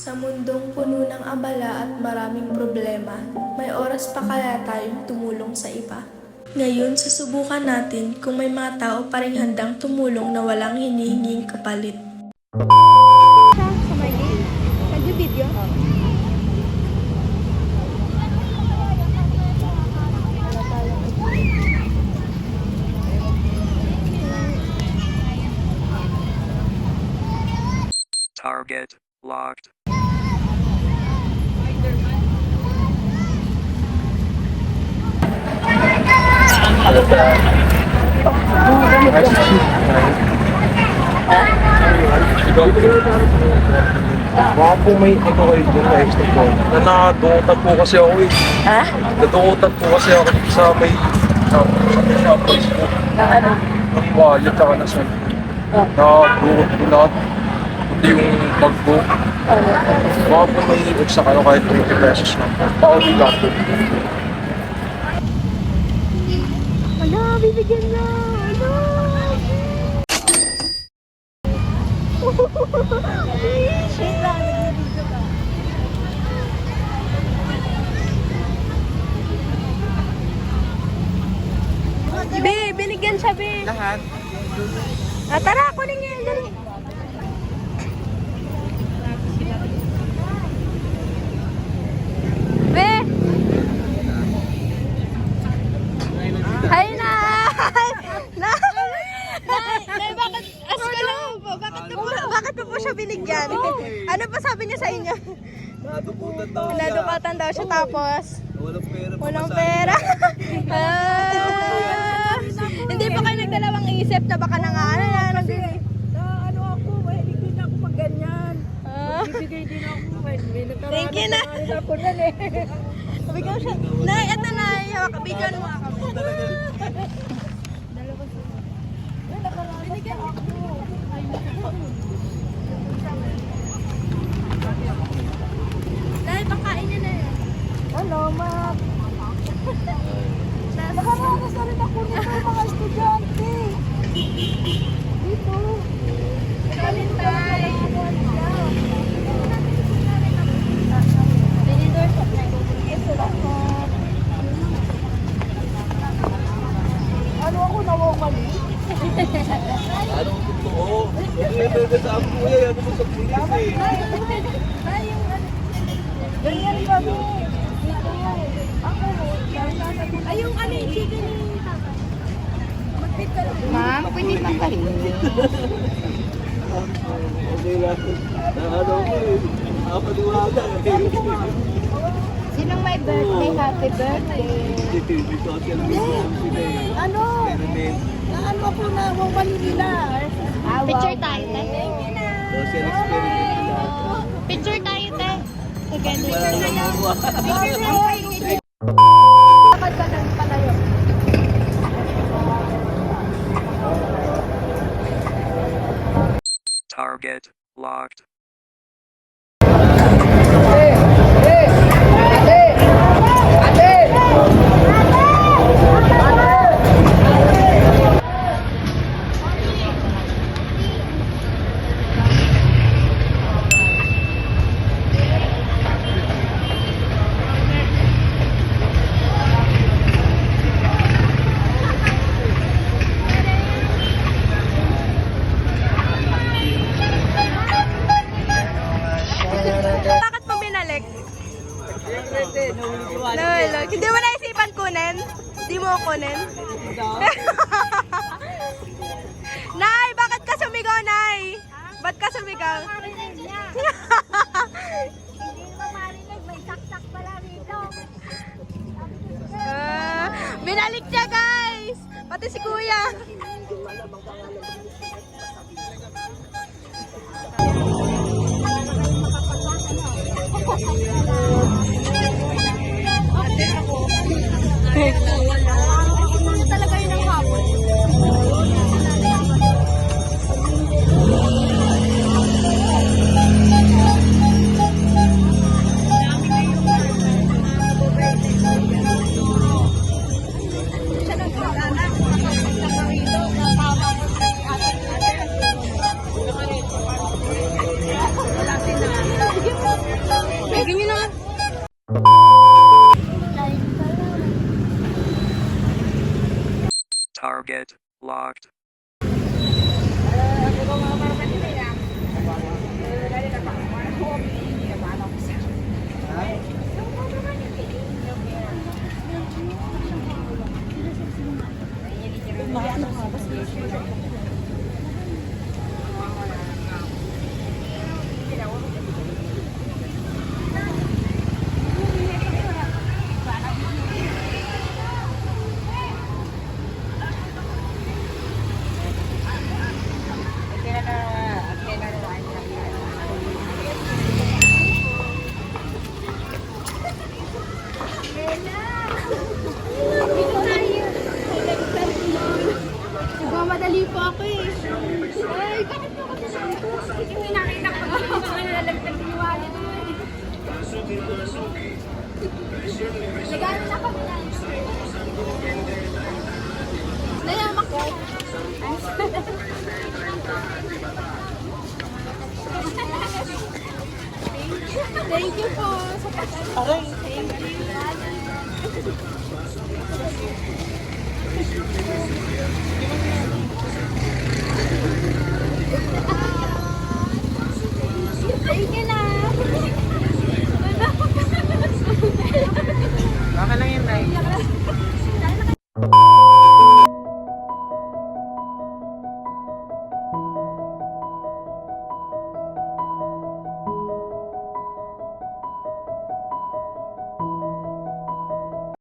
Sa mundong puno ng abala at maraming problema, may oras pa kaya tayong tumulong sa iba? Ngayon, susubukan natin kung may mga tao pa ring handang tumulong na walang hinihinging kapalit. Sa may game? Nag-video? Target locked. Baka po may ano kayo dyan na extra po. Nadungutan po kasi ako eh. Ha? Nadungutan po kasi ako sa may sa Facebook. Na ano? Ng wallet tsaka na sa nadungot po lahat. Pati yung bag po. Baka po may extra kayo kahit 20 pesos lang. Pauli lang po. Wala, bibigyan na! Wala! Shit lang, nag-video ka. Be, binigyan siya, be. Lahat? Tara, kunin niya yan, dali. Be! Hi, Nay! Nay, bakit? Bakit po siya binigyan? Ano pa sabi niya sa inyo? Nadukutan daw. Nadukatan daw siya tapos Walang pera. walang pera. Hindi pa kayo nagdalawang isip na baka nangaano na. Ano ako, mahilig din ako pag ganyan. Ah. Bibigay din ako. May Thank you, na. ako nun eh. Bigyan siya. Nay, eto Nay. Hawak, bigyan mo ako. Binigyan ako. Nay, pakain niya na yan. Hello, ma. Nakaranas na rin ako nito mga estudyante. Dito. Valentine. Ano ako nawawali? Anong totoo? May sa ako kuya. Ano mo sa pulis eh? Ganyan kami. Dito. Ako. Ay, yung ano yung chicken ni Tata. Mag-fit ka lang. Ma'am, pwede magpahingi. Okay lang. Ano ko eh. Nakapaniwala eh. Sinong may birthday? Happy birthday. Dito kasi ang sila eh. Ano? Experiment. Ano ako na wawali nila? Picture tayo, te. Social experiment nila. Picture tayo, te. Together. Bakit ka nang palayo? Target locked. Bakit mo binalik? Nahulog. Hindi mo naisipan kunin? Hindi mo kunin? Nay, bakit ka sumigaw, Nay? Ba't ka sumigaw? Binalik niya, guys! Pati si Kuya. Talaga yun ang hapon. Siya nang Thank you po sa pag-ano. Thank you.